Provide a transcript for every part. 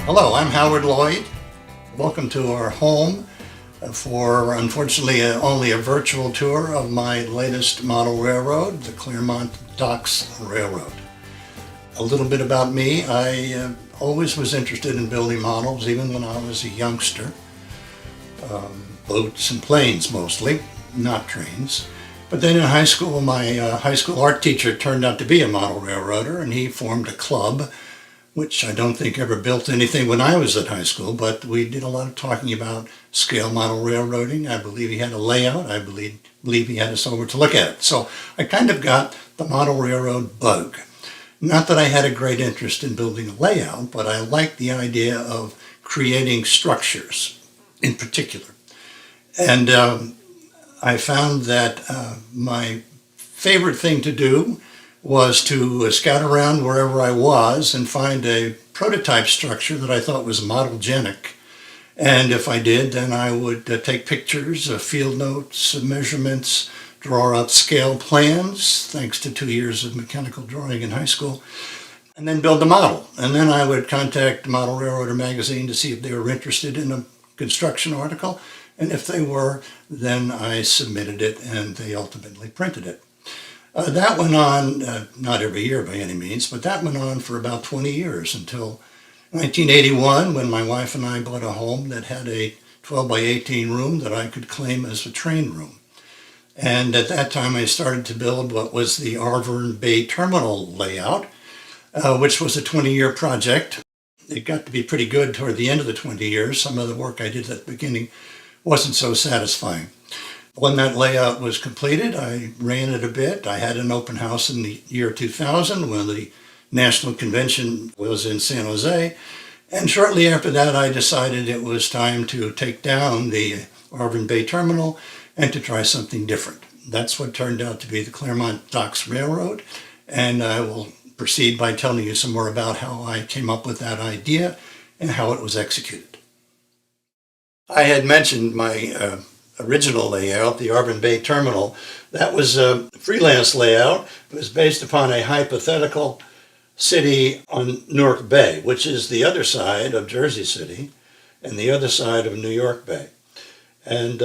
Hello, I'm Howard Lloyd. Welcome to our home for, unfortunately, only a virtual tour of my latest model railroad, the Claremont Docks Railroad. A little bit about me. I always was interested in building models, even when I was a youngster. Boats and planes mostly, not trains. But then in high school, my high school art teacher turned out to be a model railroader, and he formed a club, which I don't think ever built anything when I was at high school, but we did a lot of talking about scale model railroading. I believe he had a layout. I believe he had us over to look at it. So I kind of got the model railroad bug. Not that I had a great interest in building a layout, but I liked the idea of creating structures in particular. And I found that my favorite thing to do was to scout around wherever I was and find a prototype structure that I thought was modelgenic. And if I did, then I would take pictures, field notes, measurements, draw out scale plans, thanks to 2 years of mechanical drawing in high school, and then build the model. And then I would contact Model Railroader magazine to see if they were interested in a construction article. And if they were, then I submitted it and they ultimately printed it. That went on, not every year by any means, but that went on for about 20 years until 1981, when my wife and I bought a home that had a 12 by 18 room that I could claim as a train room. And at that time I started to build what was the Auburn Bay Terminal layout, which was a 20-year project. It got to be pretty good toward the end of the 20 years. Some of the work I did at the beginning wasn't so satisfying. When that layout was completed, I ran it a bit. I had an open house in the year 2000 when the National Convention was in San Jose. And shortly after that, I decided it was time to take down the Auburn Bay Terminal and to try something different. That's what turned out to be the Claremont Docks Railroad. And I will proceed by telling you some more about how I came up with that idea and how it was executed. I had mentioned my original layout, the Auburn Bay Terminal. That was a freelance layout. It was based upon a hypothetical city on Newark Bay, which is the other side of Jersey City and the other side of New York Bay. And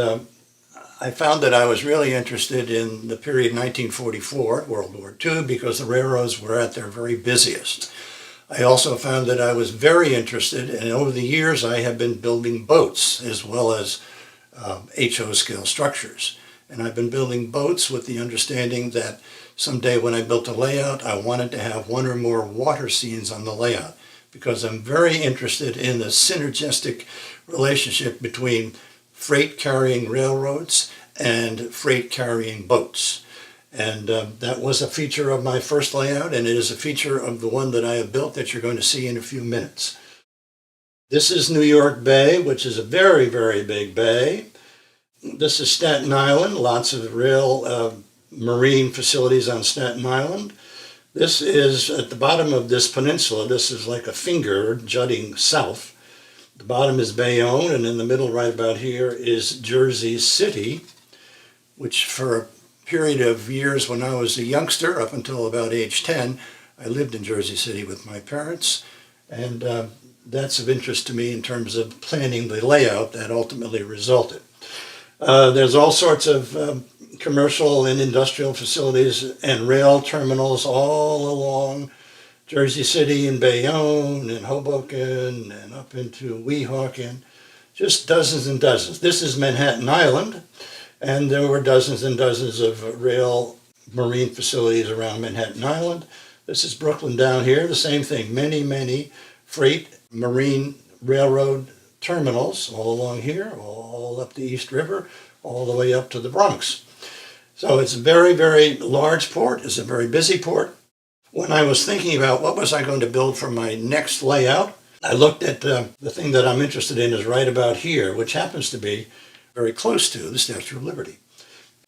I found that I was really interested in the period 1944, World War II, because the railroads were at their very busiest. I also found that I was very interested, and over the years I have been building boats as well as HO scale structures. And I've been building boats with the understanding that someday when I built a layout, I wanted to have one or more water scenes on the layout, because I'm very interested in the synergistic relationship between freight carrying railroads and freight carrying boats. And that was a feature of my first layout, and it is a feature of the one that I have built that you're going to see in a few minutes. This is New York Bay, which is a very, very big bay. This is Staten Island, lots of rail marine facilities on Staten Island. This is at the bottom of this peninsula. This is like a finger jutting south. The bottom is Bayonne, and in the middle right about here is Jersey City, which for a period of years when I was a youngster, up until about age 10, I lived in Jersey City with my parents. And that's of interest to me in terms of planning the layout that ultimately resulted. There's all sorts of commercial and industrial facilities and rail terminals all along Jersey City and Bayonne and Hoboken and up into Weehawken, just dozens and dozens. This is Manhattan Island, and there were dozens and dozens of rail marine facilities around Manhattan Island. This is Brooklyn down here, the same thing, many, many freight marine railroad terminals all along here, all up the East River, all the way up to the Bronx. So it's a very, very large port. It's a very busy port. When I was thinking about what was I going to build for my next layout, I looked at the thing that I'm interested in is right about here, which happens to be very close to the Statue of Liberty.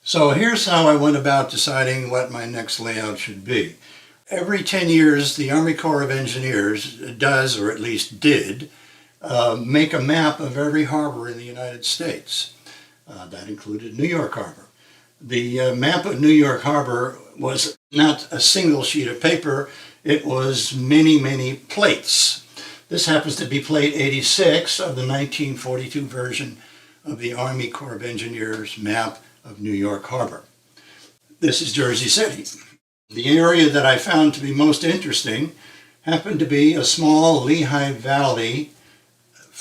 So here's how I went about deciding what my next layout should be. Every 10 years, the Army Corps of Engineers does, or at least did, make a map of every harbor in the United States. That included New York Harbor. The map of New York Harbor was not a single sheet of paper, it was many, many plates. This happens to be plate 86 of the 1942 version of the Army Corps of Engineers map of New York Harbor. This is Jersey City. The area that I found to be most interesting happened to be a small Lehigh Valley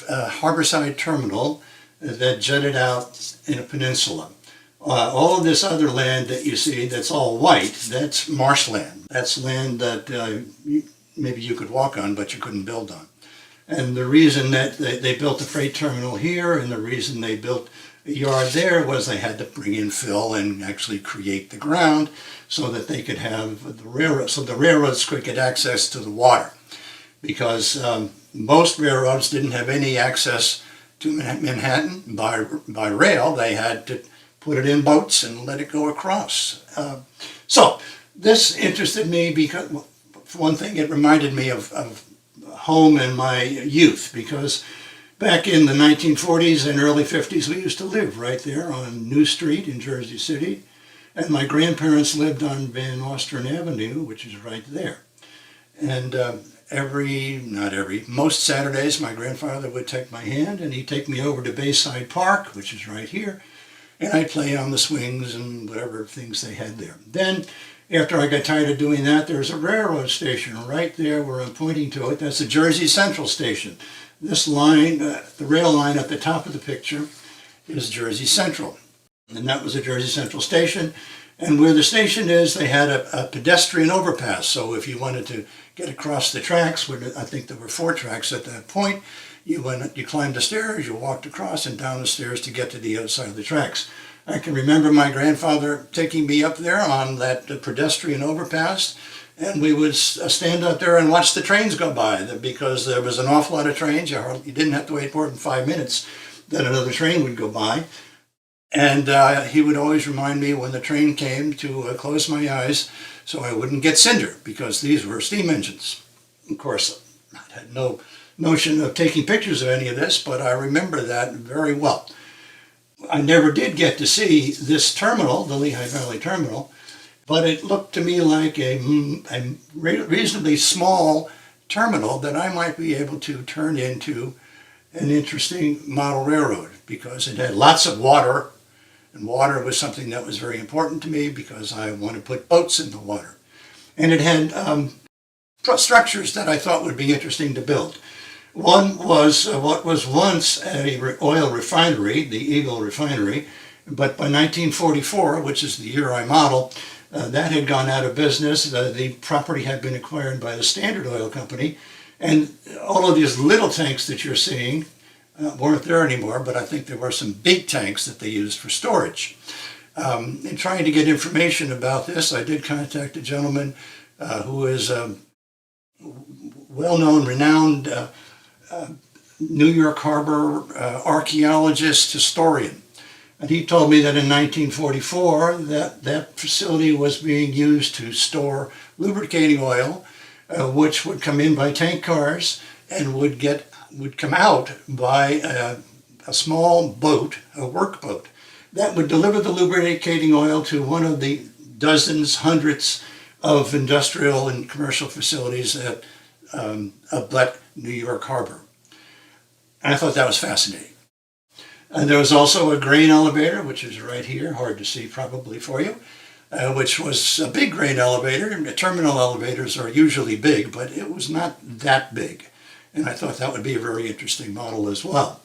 harborside terminal that jutted out in a peninsula. All of this other land that you see that's all white, that's marshland. That's land that maybe you could walk on, but you couldn't build on. And the reason that they built the freight terminal here and the reason they built a yard there was they had to bring in fill and actually create the ground so that they could have the railroad, so the railroads could get access to the water. Because most railroads didn't have any access to Manhattan by rail. They had to put it in boats and let it go across. So this interested me because, for one thing, it reminded me of home in my youth, because back in the 1940s and early 50s we used to live right there on New Street in Jersey City, and my grandparents lived on Van Nostrand Avenue, which is right there. And most Saturdays my grandfather would take my hand and he'd take me over to Bayside Park, which is right here, and I'd play on the swings and whatever things they had there. Then, after I got tired of doing that, there's a railroad station right there where I'm pointing to it. That's the Jersey Central Station. This line, the rail line at the top of the picture, is Jersey Central. And that was a Jersey Central Station. And where the station is, they had a pedestrian overpass. So if you wanted to get across the tracks, I think there were 4 tracks at that point, you climbed the stairs, you walked across and down the stairs to get to the other side of the tracks. I can remember my grandfather taking me up there on that pedestrian overpass, and we would stand up there and watch the trains go by, because there was an awful lot of trains. You didn't have to wait more than 5 minutes that another train would go by. And he would always remind me when the train came to close my eyes so I wouldn't get cinder, because these were steam engines. Of course, I had no notion of taking pictures of any of this, but I remember that very well. I never did get to see this terminal, the Lehigh Valley Terminal, but it looked to me like a reasonably small terminal that I might be able to turn into an interesting model railroad, because it had lots of water, and water was something that was very important to me because I want to put boats in the water. And it had structures that I thought would be interesting to build. One was what was once an oil refinery, the Eagle Refinery, but by 1944, which is the year I model, that had gone out of business. The property had been acquired by the Standard Oil Company, and all of these little tanks that you're seeing weren't there anymore, but I think there were some big tanks that they used for storage. In trying to get information about this, I did contact a gentleman who is a well-known, renowned New York Harbor archaeologist, historian. And he told me that in 1944 that facility was being used to store lubricating oil, which would come in by tank cars and would come out by a small boat, a workboat, that would deliver the lubricating oil to one of the dozens, hundreds of industrial and commercial facilities that abut New York Harbor. And I thought that was fascinating. And there was also a grain elevator, which is right here, hard to see probably for you, which was a big grain elevator. Terminal elevators are usually big, but it was not that big. And I thought that would be a very interesting model as well.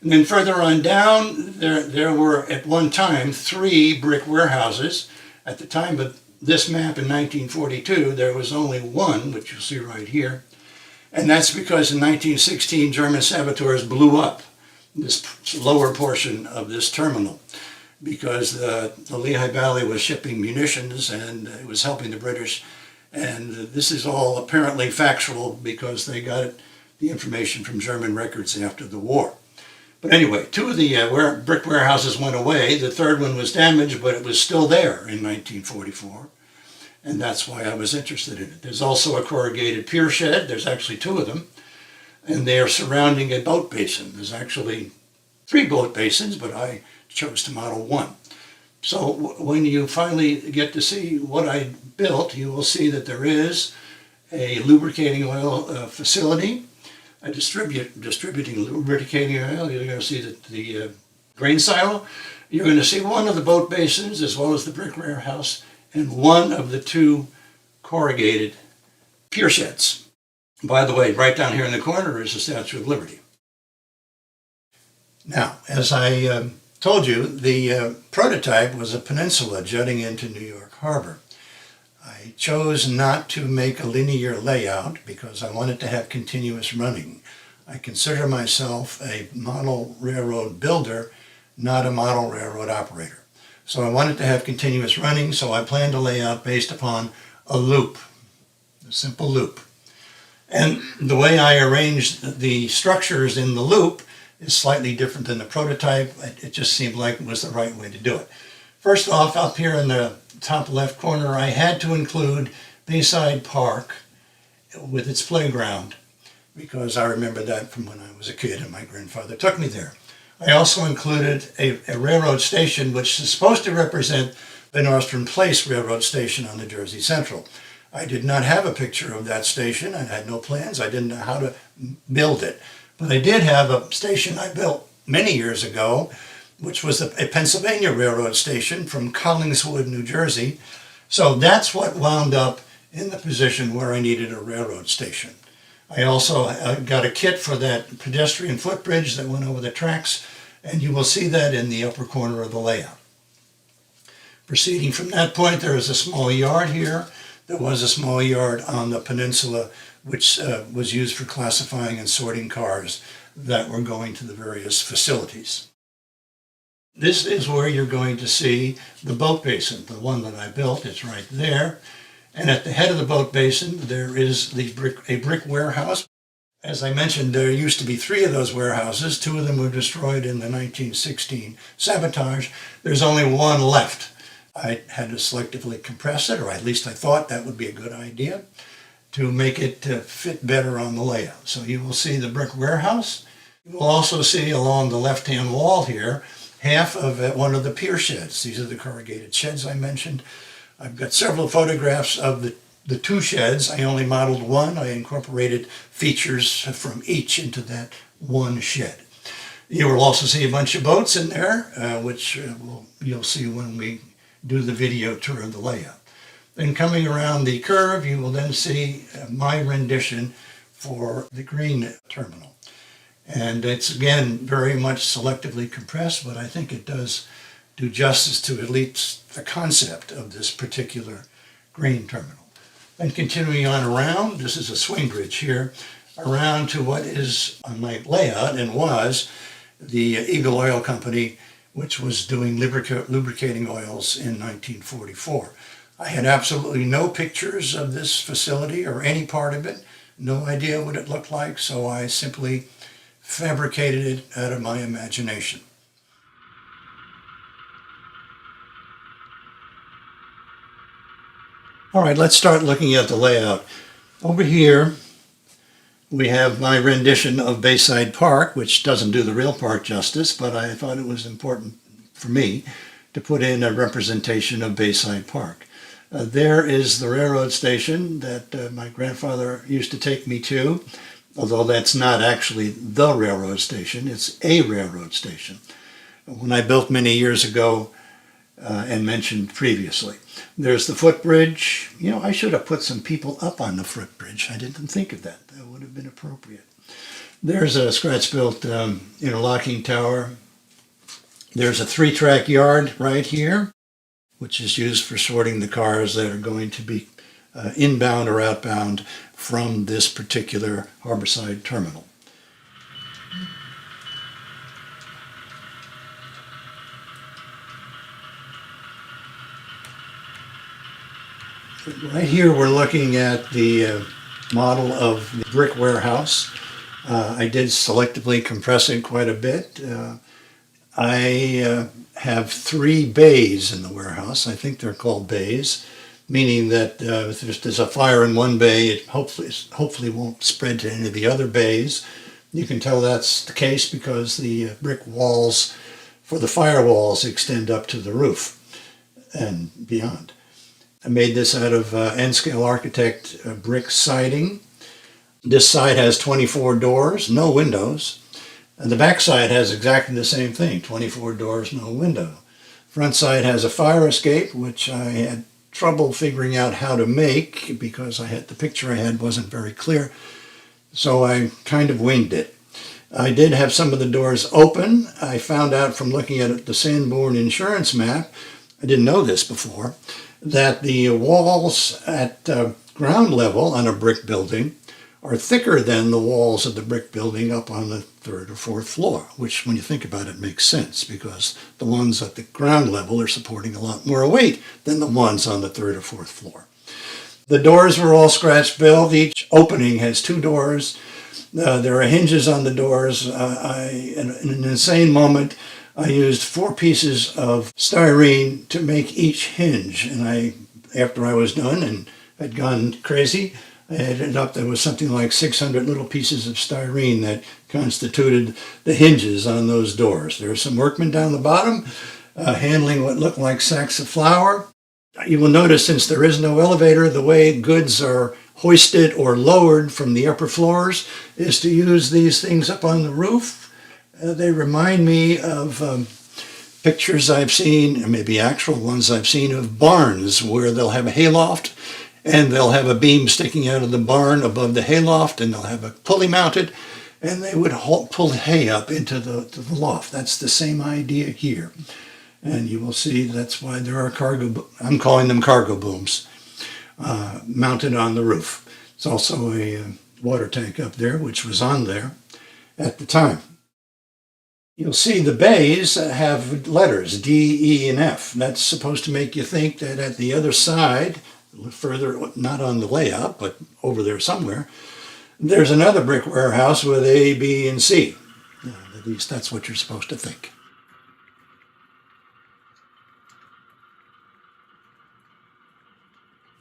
And then further on down, there were at one time 3 brick warehouses. At the time of this map in 1942, there was only one, which you'll see right here. And that's because in 1916, German saboteurs blew up this lower portion of this terminal, because the Lehigh Valley was shipping munitions and it was helping the British. And this is all apparently factual because they got the information from German records after the war. But anyway, 2 of the brick warehouses went away. The third one was damaged, but it was still there in 1944. And that's why I was interested in it. There's also a corrugated pier shed. There's actually 2 of them. And they are surrounding a boat basin. There's actually 3 boat basins, but I chose to model 1. So when you finally get to see what I built, you will see that there is a lubricating oil facility. distributing lubricating oil. You're going to see the grain silo. You're going to see one of the boat basins as well as the brick warehouse and one of the two corrugated pier sheds. By the way, right down here in the corner is the Statue of Liberty. Now, as I told you, the prototype was a peninsula jutting into New York Harbor. I chose not to make a linear layout because I wanted to have continuous running. I consider myself a model railroad builder, not a model railroad operator. So I wanted to have continuous running, so I planned a layout based upon a loop, a simple loop. And the way I arranged the structures in the loop is slightly different than the prototype. It just seemed like it was the right way to do it. First off, up here in the top left corner, I had to include Bayside Park with its playground because I remember that from when I was a kid and my grandfather took me there. I also included a railroad station which is supposed to represent the Northern Place Railroad Station on the Jersey Central. I did not have a picture of that station. I had no plans. I didn't know how to build it. But I did have a station I built many years ago, which was a Pennsylvania Railroad station from Collingswood, New Jersey. So that's what wound up in the position where I needed a railroad station. I also got a kit for that pedestrian footbridge that went over the tracks, and you will see that in the upper corner of the layout. Proceeding from that point, there is a small yard here. There was a small yard on the peninsula which was used for classifying and sorting cars that were going to the various facilities. This is where you're going to see the boat basin, the one that I built. It's right there. And at the head of the boat basin, there is a brick warehouse. As I mentioned, there used to be 3 of those warehouses. 2 of them were destroyed in the 1916 sabotage. There's only 1 left. I had to selectively compress it, or at least I thought that would be a good idea, to make it fit better on the layout. So you will see the brick warehouse. You will also see along the left-hand wall here, half of one of the pier sheds. These are the corrugated sheds I mentioned. I've got several photographs of the 2 sheds. I only modeled 1. I incorporated features from each into that 1 shed. You will also see a bunch of boats in there, which you'll see when we do the video tour of the layout. Then coming around the curve, you will then see my rendition for the green terminal. And it's, again, very much selectively compressed, but I think it does do justice to at least the concept of this particular green terminal. Then continuing on around, this is a swing bridge here, around to what is on my layout and was the Eagle Oil Company, which was doing lubricating oils in 1944. I had absolutely no pictures of this facility or any part of it, no idea what it looked like, so I simply fabricated it out of my imagination. All right, let's start looking at the layout. Over here, we have my rendition of Bayside Park, which doesn't do the real park justice, but I thought it was important for me to put in a representation of Bayside Park. There is the railroad station that my grandfather used to take me to, although that's not actually the railroad station, it's a railroad station. When I built many years ago and mentioned previously. There's the footbridge. You know, I should have put some people up on the footbridge. I didn't think of that. That would have been appropriate. There's a scratch-built interlocking tower. There's a 3-track yard right here, which is used for sorting the cars that are going to be inbound or outbound from this particular harborside terminal. Right here we're looking at the model of the brick warehouse. I did selectively compress it quite a bit. I have 3 bays in the warehouse. I think they're called bays, meaning that if there's a fire in one bay, it hopefully won't spread to any of the other bays. You can tell that's the case because the brick walls for the firewalls extend up to the roof and beyond. I made this out of N-Scale Architect brick siding. This side has 24 doors, no windows. And the back side has exactly the same thing, 24 doors, no window. Front side has a fire escape, which I had trouble figuring out how to make because the picture I had wasn't very clear. So I kind of winged it. I did have some of the doors open. I found out from looking at the Sanborn insurance map, I didn't know this before, that the walls at ground level on a brick building are thicker than the walls of the brick building up on the third or fourth floor, which when you think about it makes sense because the ones at the ground level are supporting a lot more weight than the ones on the third or fourth floor. The doors were all scratch built. Each opening has two doors. There are hinges on the doors. In an insane moment, I used 4 pieces of styrene to make each hinge. And after I was done and had gone crazy, I ended up, there was something like 600 little pieces of styrene that constituted the hinges on those doors. There are some workmen down the bottom handling what looked like sacks of flour. You will notice, since there is no elevator, the way goods are hoisted or lowered from the upper floors is to use these things up on the roof. They remind me of pictures I've seen, and maybe actual ones I've seen, of barns where they'll have a hayloft and they'll have a beam sticking out of the barn above the hayloft, and they'll have a pulley mounted, and they would pull hay up into the loft. That's the same idea here. And you will see that's why there are I'm calling them cargo booms, mounted on the roof. It's also a water tank up there, which was on there at the time. You'll see the bays have letters D, E, and F. That's supposed to make you think that at the other side, further, not on the layout, but over there somewhere, there's another brick warehouse with A, B, and C. At least that's what you're supposed to think.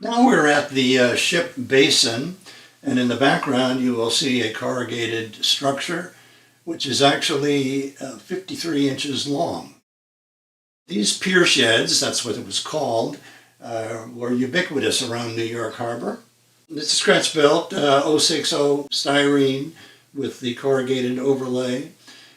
Now we're at the ship basin, and in the background you will see a corrugated structure, which is actually 53 inches long. These pier sheds, that's what it was called, were ubiquitous around New York Harbor. It's scratch built 060 styrene with the corrugated overlay.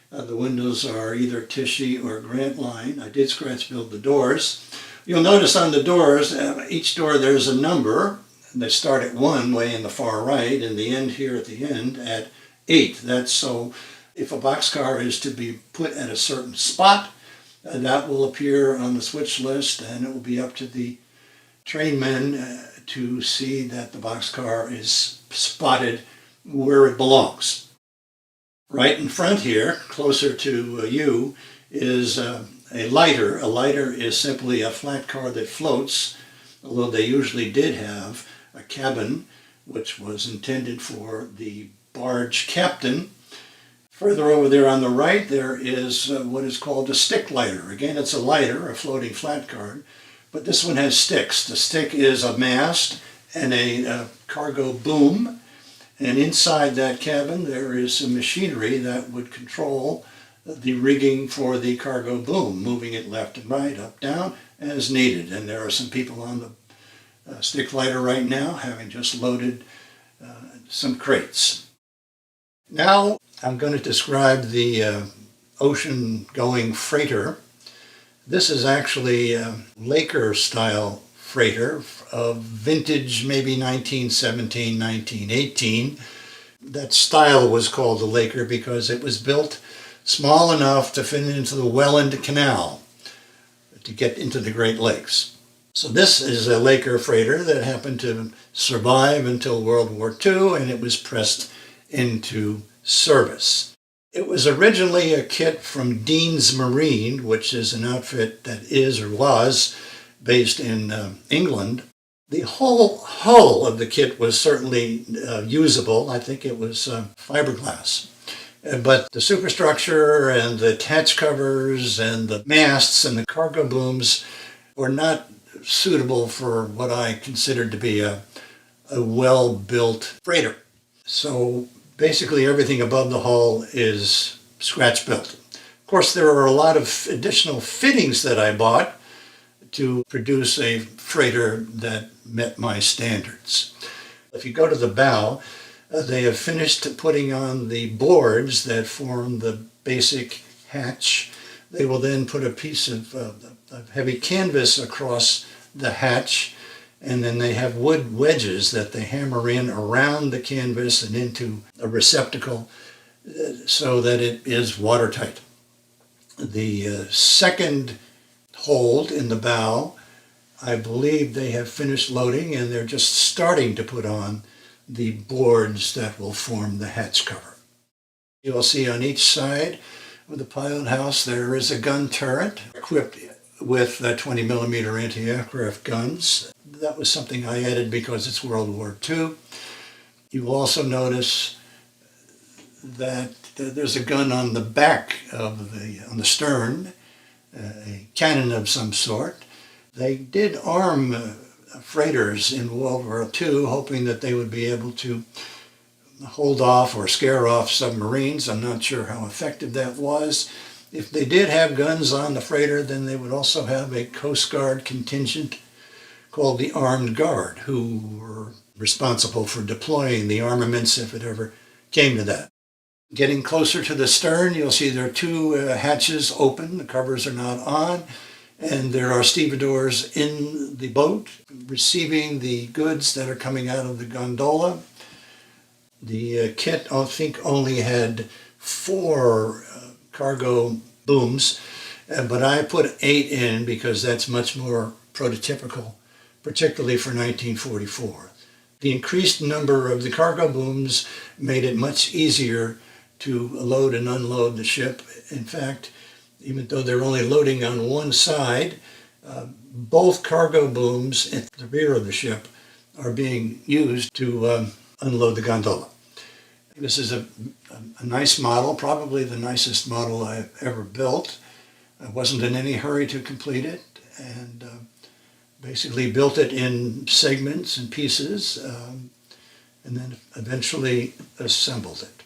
The windows are either Tichy or Grant line. I did scratch build the doors. You'll notice on the doors, each door there's a number. They start at 1 way in the far right, and the end here at the end at 8. That's so if a boxcar is to be put at a certain spot, that will appear on the switch list, and it will be up to the trainmen to see that the boxcar is spotted where it belongs. Right in front here, closer to you, is a lighter. A lighter is simply a flat car that floats, although they usually did have a cabin, which was intended for the barge captain. Further over there on the right, there is what is called a stick lighter. Again, it's a lighter, a floating flat car, but this one has sticks. The stick is a mast and a cargo boom, and inside that cabin there is some machinery that would control the rigging for the cargo boom, moving it left and right, up, down, as needed. And there are some people on the stick lighter right now, having just loaded some crates. Now I'm going to describe the ocean-going freighter. This is actually a Laker-style freighter of vintage, maybe 1917, 1918. That style was called the Laker because it was built small enough to fit into the Welland Canal to get into the Great Lakes. So this is a Laker freighter that happened to survive until World War II, and it was pressed into service. It was originally a kit from Dean's Marine, which is an outfit that is or was based in England. The whole hull of the kit was certainly usable. I think it was fiberglass. But the superstructure and the hatch covers and the masts and the cargo booms were not suitable for what I considered to be a well-built freighter. So basically everything above the hull is scratch built. Of course, there are a lot of additional fittings that I bought to produce a freighter that met my standards. If you go to the bow, They have finished putting on the boards that form the basic hatch. They will then put a piece of heavy canvas across the hatch, and then they have wood wedges that they hammer in around the canvas and into a receptacle so that it is watertight. The second hold in the bow, I believe they have finished loading and they're just starting to put on the boards that will form the hatch cover. You will see on each side of the pilot house there is a gun turret equipped with 20 millimeter anti-aircraft guns. That was something I added because it's World War II. You will also notice that there's a gun on the back of on the stern, a cannon of some sort. They did arm freighters in World War II, hoping that they would be able to hold off or scare off submarines. I'm not sure how effective that was. If they did have guns on the freighter, then they would also have a Coast Guard contingent called the Armed Guard, who were responsible for deploying the armaments if it ever came to that. Getting closer to the stern, you'll see there are two hatches open. The covers are not on. And there are stevedores in the boat receiving the goods that are coming out of the gondola. The kit, I think, only had 4 cargo booms, but I put 8 in because that's much more prototypical, particularly for 1944. The increased number of the cargo booms made it much easier to load and unload the ship. In fact, even though they're only loading on one side, both cargo booms at the rear of the ship are being used to unload the gondola. This is a nice model, probably the nicest model I've ever built. I wasn't in any hurry to complete it, and basically built it in segments and pieces, and then eventually assembled it.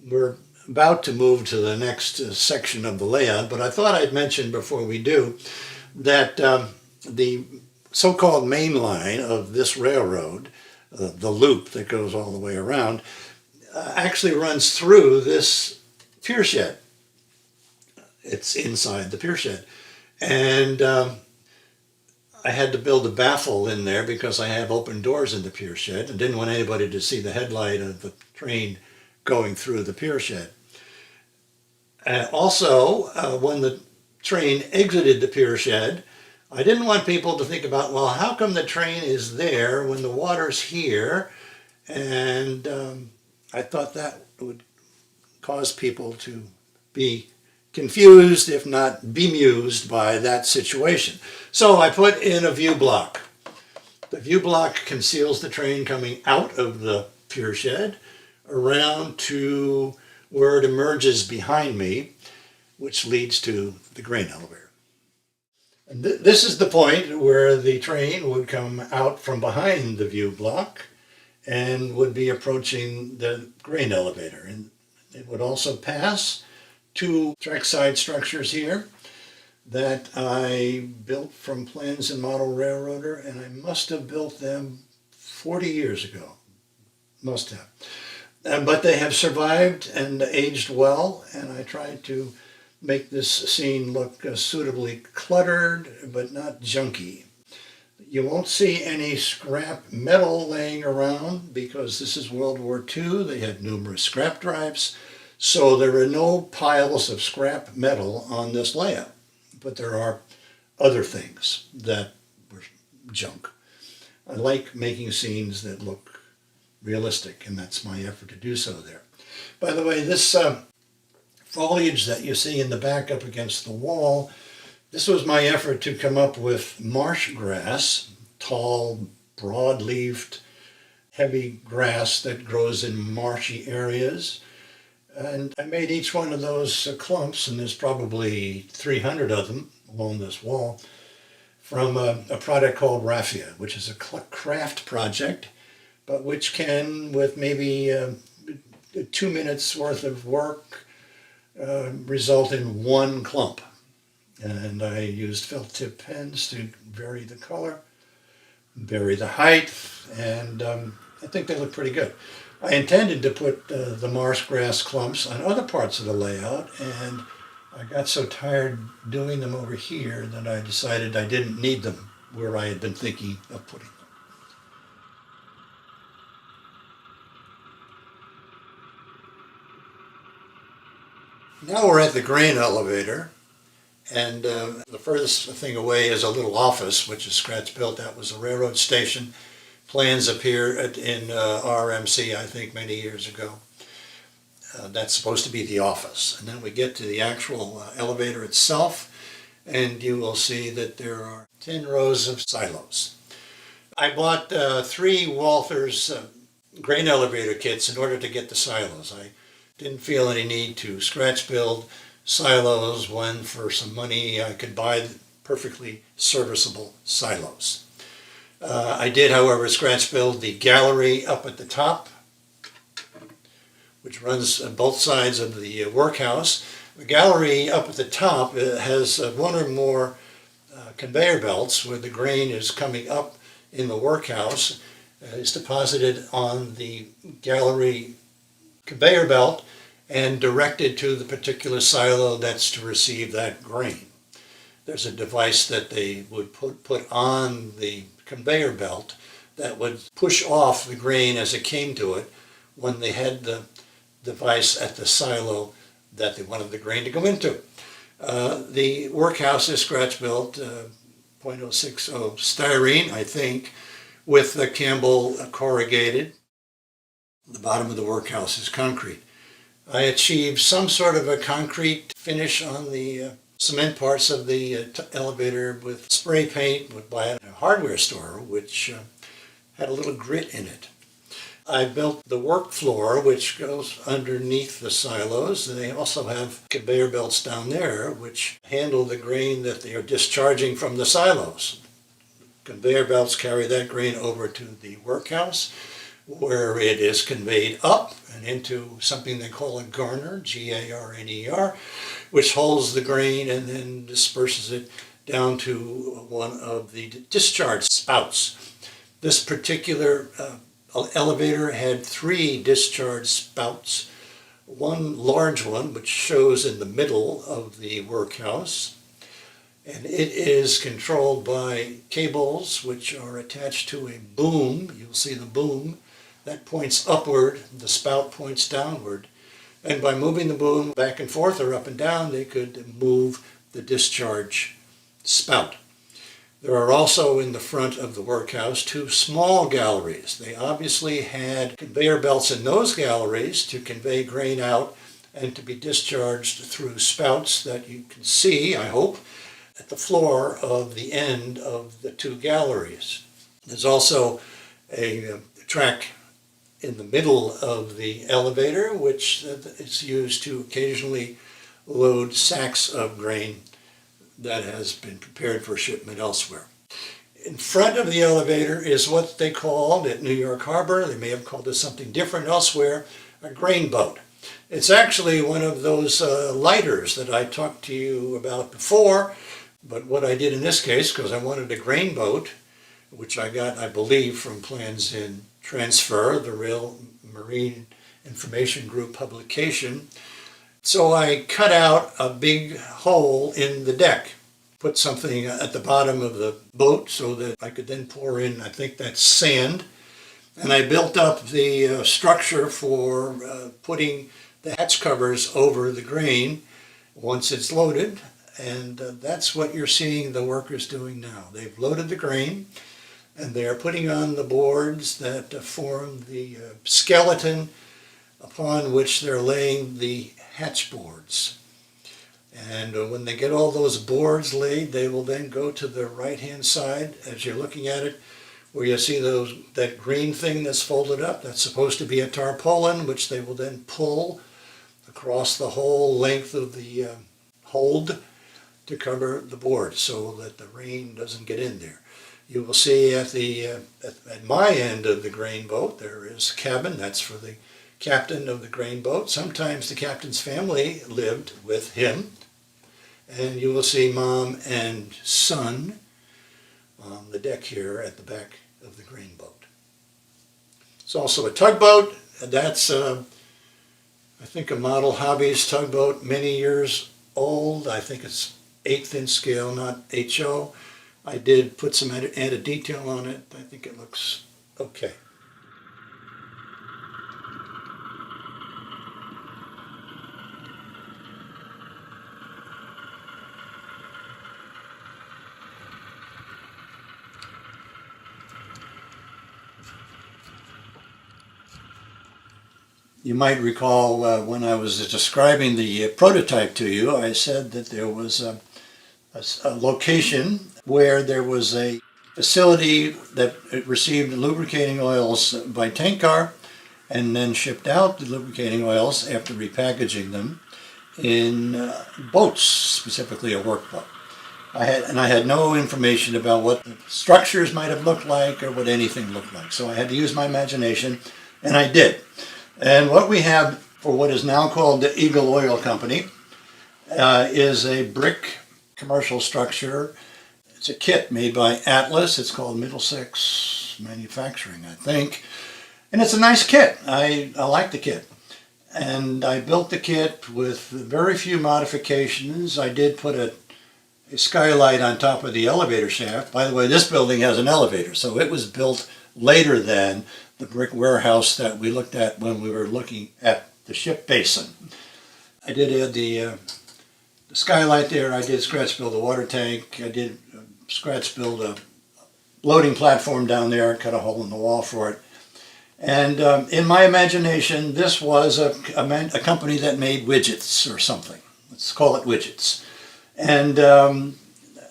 We're about to move to the next section of the layout, but I thought I'd mention before we do that the so-called main line of this railroad, the loop that goes all the way around, actually runs through this pier shed. It's inside the pier shed. And I had to build a baffle in there because I have open doors in the pier shed and didn't want anybody to see the headlight of the train going through the pier shed. Also, when the train exited the pier shed, I didn't want people to think about, well, how come the train is there when the water's here? And I thought that would cause people to be confused, if not bemused, by that situation. So I put in a view block. The view block conceals the train coming out of the pier shed around to where it emerges behind me, which leads to the grain elevator. And this is the point where the train would come out from behind the view block and would be approaching the grain elevator. And it would also pass 2 trackside structures here that I built from plans in Model Railroader, and I must have built them 40 years ago. Must have. But they have survived and aged well, and I tried to make this scene look suitably cluttered, but not junky. You won't see any scrap metal laying around because this is World War II. They had numerous scrap drives, so there are no piles of scrap metal on this layout. But there are other things that were junk. I like making scenes that look realistic, and that's my effort to do so there. By the way, this foliage that you see in the back up against the wall, this was my effort to come up with marsh grass, tall, broad-leaved, heavy grass that grows in marshy areas. And I made each one of those clumps, and there's probably 300 of them along this wall, from a product called Raffia, which is a craft project, but which can, with maybe 2 minutes worth of work, result in one clump. And I used felt tip pens to vary the color, vary the height, and I think they look pretty good. I intended to put the marsh grass clumps on other parts of the layout, and I got so tired doing them over here that I decided I didn't need them where I had been thinking of putting them. Now we're at the grain elevator, and the furthest thing away is a little office, which is scratch built. That was a railroad station. Plans appeared in RMC, I think, many years ago. That's supposed to be the office. And then we get to the actual elevator itself, and you will see that there are 10 rows of silos. I bought 3 Walthers grain elevator kits in order to get the silos. I didn't feel any need to scratch build silos when for some money I could buy perfectly serviceable silos. I did, however, scratch build the gallery up at the top, which runs both sides of the workhouse. The gallery up at the top has one or more conveyor belts where the grain is coming up in the workhouse. It's deposited on the gallery conveyor belt and directed to the particular silo that's to receive that grain. There's a device that they would put on the conveyor belt that would push off the grain as it came to it when they had the device at the silo that they wanted the grain to go into. The workhouse is scratch built, .060 styrene, I think, with the Campbell corrugated. The bottom of the workhouse is concrete. I achieved some sort of a concrete finish on the cement parts of the elevator with spray paint by a hardware store, which had a little grit in it. I built the work floor, which goes underneath the silos. And they also have conveyor belts down there, which handle the grain that they are discharging from the silos. Conveyor belts carry that grain over to the workhouse, where it is conveyed up and into something they call a garner, G-A-R-N-E-R, which holds the grain and then disperses it down to one of the discharge spouts. This particular elevator had 3 discharge spouts, one large one which shows in the middle of the workhouse, and it is controlled by cables which are attached to a boom. You'll see the boom that points upward, the spout points downward, and by moving the boom back and forth or up and down, they could move the discharge spout. There are also in the front of the workhouse 2 small galleries. They obviously had conveyor belts in those galleries to convey grain out and to be discharged through spouts that you can see, I hope, at the floor of the end of the 2 galleries. There's also a track in the middle of the elevator, which is used to occasionally load sacks of grain that has been prepared for shipment elsewhere. In front of the elevator is what they called at New York Harbor, they may have called it something different elsewhere, a grain boat. It's actually one of those lighters that I talked to you about before, but what I did in this case, because I wanted a grain boat, which I got, I believe, from Plans in Transfer, the Rail Marine Information Group publication. So I cut out a big hole in the deck, put something at the bottom of the boat so that I could then pour in, I think that's sand, and I built up the structure for putting the hatch covers over the grain once it's loaded, and that's what you're seeing the workers doing now. They've loaded the grain, and they're putting on the boards that form the skeleton upon which they're laying the hatch boards. And when they get all those boards laid, they will then go to the right-hand side as you're looking at it, where you see that green thing that's folded up. That's supposed to be a tarpaulin, which they will then pull across the whole length of the hold to cover the board so that the rain doesn't get in there. You will see at my end of the grain boat, there is a cabin. That's for the captain of the grain boat. Sometimes the captain's family lived with him. And you will see mom and son on the deck here at the back of the grain boat. It's also a tugboat. That's, I think, a model Hobbies tugboat, many years old. I think it's 1/8 inch scale, not HO. I did put some added detail on it. I think it looks okay. You might recall when I was describing the prototype to you, I said that there was a location where there was a facility that received lubricating oils by tank car and then shipped out the lubricating oils after repackaging them in boats, specifically a workboat. I had no information about what the structures might have looked like or what anything looked like, so I had to use my imagination, and I did. And what we have for what is now called the Eagle Oil Company is a brick commercial structure. It's a kit made by Atlas. It's called Middlesex Manufacturing, I think. And it's a nice kit. I like the kit. And I built the kit with very few modifications. I did put a skylight on top of the elevator shaft. By the way, this building has an elevator, so it was built later than the brick warehouse that we looked at when we were looking at the ship basin. I did add the skylight there. I did scratch build a water tank. I did scratch build a loading platform down there, cut a hole in the wall for it. And in my imagination, this was a company that made widgets or something. Let's call it widgets. And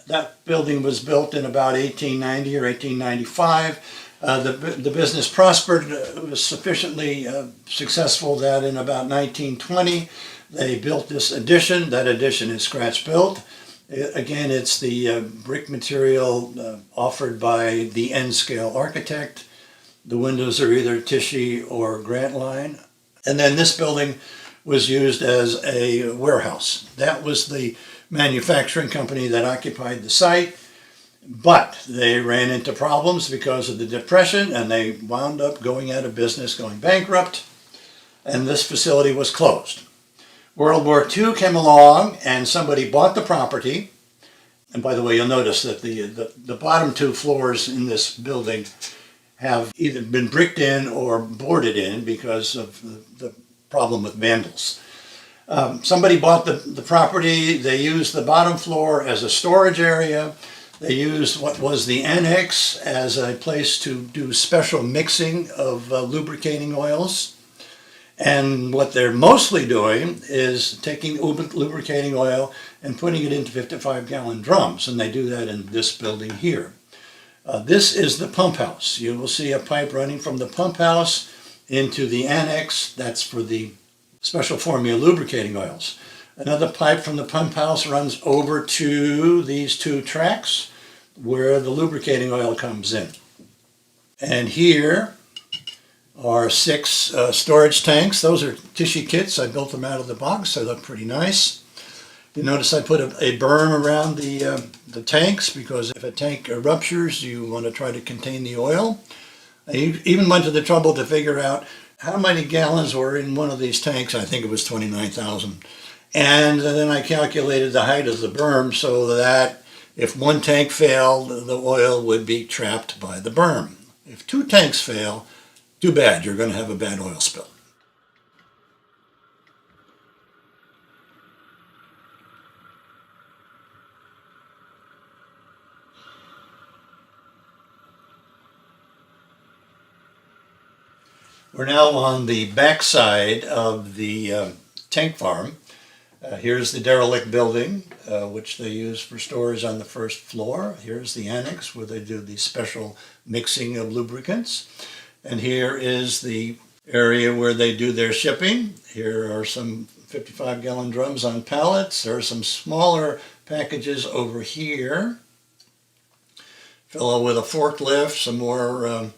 that building was built in about 1890 or 1895. The business prospered, was sufficiently successful that in about 1920 they built this addition. That addition is scratch built. Again, it's the brick material offered by the N-scale architect. The windows are either Tichy or Grantline. And then this building was used as a warehouse. That was the manufacturing company that occupied the site. But they ran into problems because of the Depression, and they wound up going out of business, going bankrupt, and this facility was closed. World War II came along, and somebody bought the property. And by the way, you'll notice that the bottom 2 floors in this building have either been bricked in or boarded in because of the problem with vandals. Somebody bought the property. They used the bottom floor as a storage area. They used what was the annex as a place to do special mixing of lubricating oils. And what they're mostly doing is taking lubricating oil and putting it into 55-gallon drums. And they do that in this building here. This is the pump house. You will see a pipe running from the pump house into the annex. That's for the special formula lubricating oils. Another pipe from the pump house runs over to these 2 tracks where the lubricating oil comes in. And here are 6 storage tanks. Those are Tichy kits. I built them out of the box. They look pretty nice. You notice I put a berm around the tanks because if a tank ruptures, you want to try to contain the oil. I even went to the trouble to figure out how many gallons were in one of these tanks. I think it was 29,000. And then I calculated the height of the berm so that if one tank failed, the oil would be trapped by the berm. If 2 tanks fail, too bad, you're going to have a bad oil spill. We're now on the backside of the tank farm. Here's the derelict building, which they use for storage on the first floor. Here's the annex where they do the special mixing of lubricants. And here is the area where they do their shipping. Here are some 55-gallon drums on pallets. There are some smaller packages over here. Fellow with a forklift, some more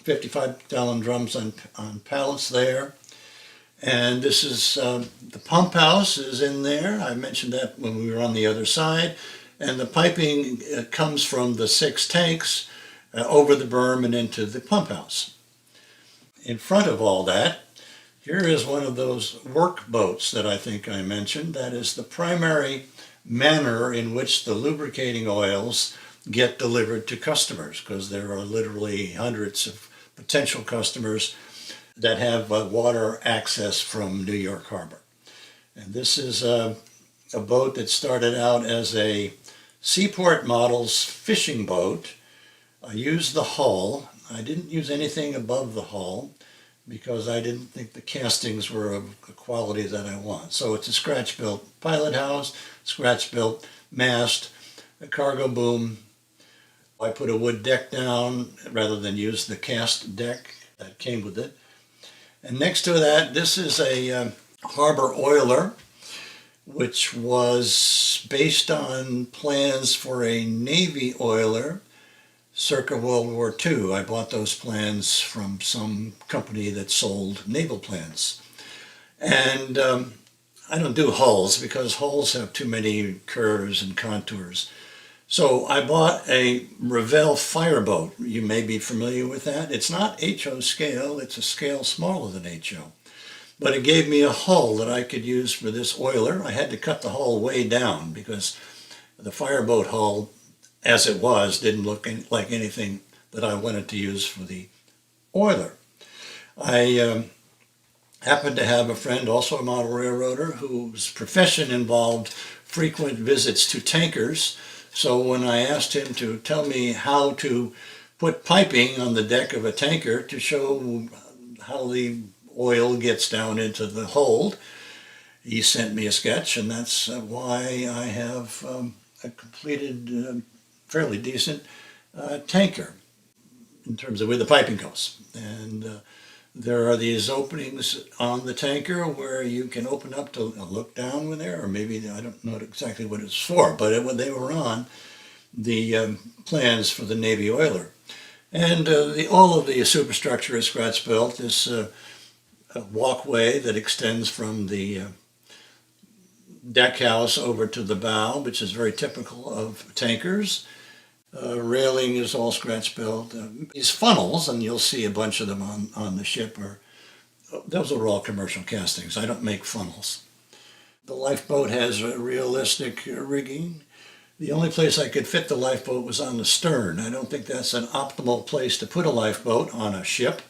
55-gallon drums on pallets there. And this is the pump house is in there. I mentioned that when we were on the other side. And the piping comes from the 6 tanks over the berm and into the pump house. In front of all that, here is one of those work boats that I think I mentioned. That is the primary manner in which the lubricating oils get delivered to customers, because there are literally hundreds of potential customers that have water access from New York Harbor. And this is a boat that started out as a Seaport Models fishing boat. I used the hull. I didn't use anything above the hull because I didn't think the castings were of the quality that I want. So it's a scratch-built pilot house, scratch-built mast, a cargo boom. I put a wood deck down rather than use the cast deck that came with it. And next to that, this is a harbor oiler, which was based on plans for a Navy oiler circa World War II. I bought those plans from some company that sold naval plans. And I don't do hulls because hulls have too many curves and contours. So I bought a Revell fireboat. You may be familiar with that. It's not HO scale, it's a scale smaller than HO. But it gave me a hull that I could use for this oiler. I had to cut the hull way down because the fireboat hull, as it was, didn't look like anything that I wanted to use for the oiler. I happened to have a friend, also a model railroader, whose profession involved frequent visits to tankers. So when I asked him to tell me how to put piping on the deck of a tanker to show how the oil gets down into the hold, he sent me a sketch, and that's why I have a completed fairly decent tanker in terms of where the piping goes. And there are these openings on the tanker where you can open up to look down when there, or maybe I don't know exactly what it's for, but when they were on the plans for the Navy oiler. And all of the superstructure is scratch built. This walkway that extends from the deck house over to the bow, which is very typical of tankers. Railing is all scratch built. These funnels, and you'll see a bunch of them on the ship, those are all commercial castings. I don't make funnels. The lifeboat has a realistic rigging. The only place I could fit the lifeboat was on the stern. I don't think that's an optimal place to put a lifeboat on a ship,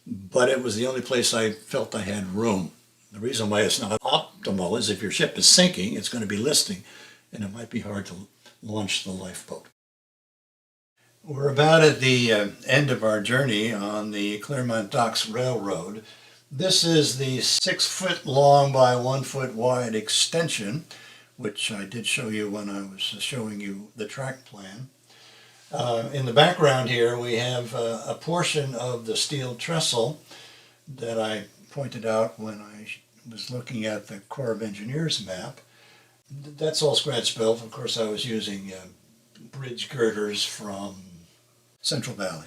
but it was the only place I felt I had room. The reason why it's not optimal is if your ship is sinking, it's going to be listing, and it might be hard to launch the lifeboat. We're about at the end of our journey on the Claremont Docks Railroad. This is the 6-foot long by 1 foot wide extension, which I did show you when I was showing you the track plan. In the background here we have a portion of the steel trestle that I pointed out when I was looking at the Corps of Engineers map. That's all scratch built. Of course I was using bridge girders from Central Valley.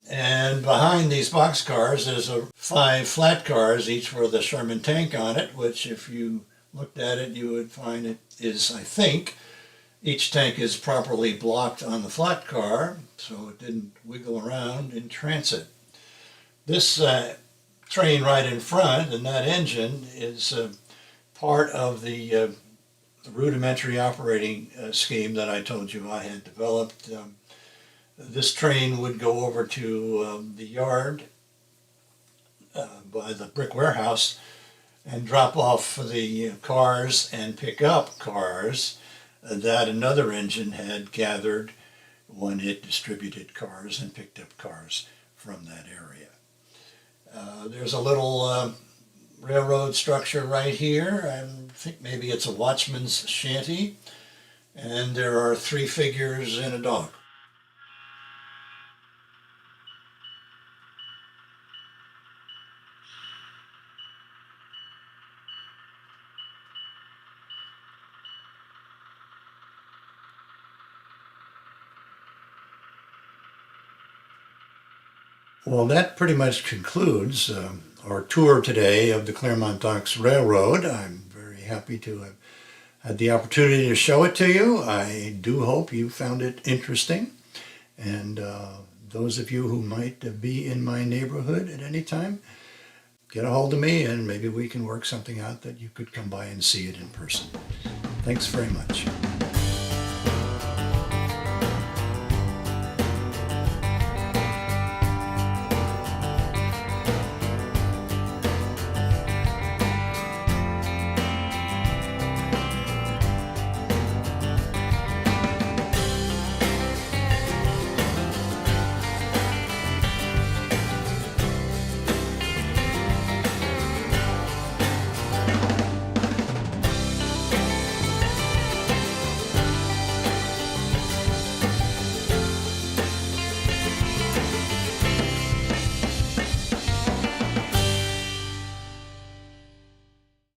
And behind these boxcars there's 5 flat cars, each with a Sherman tank on it, which if you looked at it you would find it is, I think, each tank is properly blocked on the flat car so it didn't wiggle around in transit. This train right in front and that engine is part of the rudimentary operating scheme that I told you I had developed. This train would go over to the yard by the brick warehouse and drop off the cars and pick up cars that another engine had gathered when it distributed cars and picked up cars from that area. There's a little railroad structure right here. I think maybe it's a watchman's shanty, and there are 3 figures and a dog. Well, that pretty much concludes our tour today of the Claremont Docks Railroad. I'm very happy to have had the opportunity to show it to you. I do hope you found it interesting and those of you who might be in my neighborhood at any time, get a hold of me and maybe we can work something out that you could come by and see it in person. Thanks very much.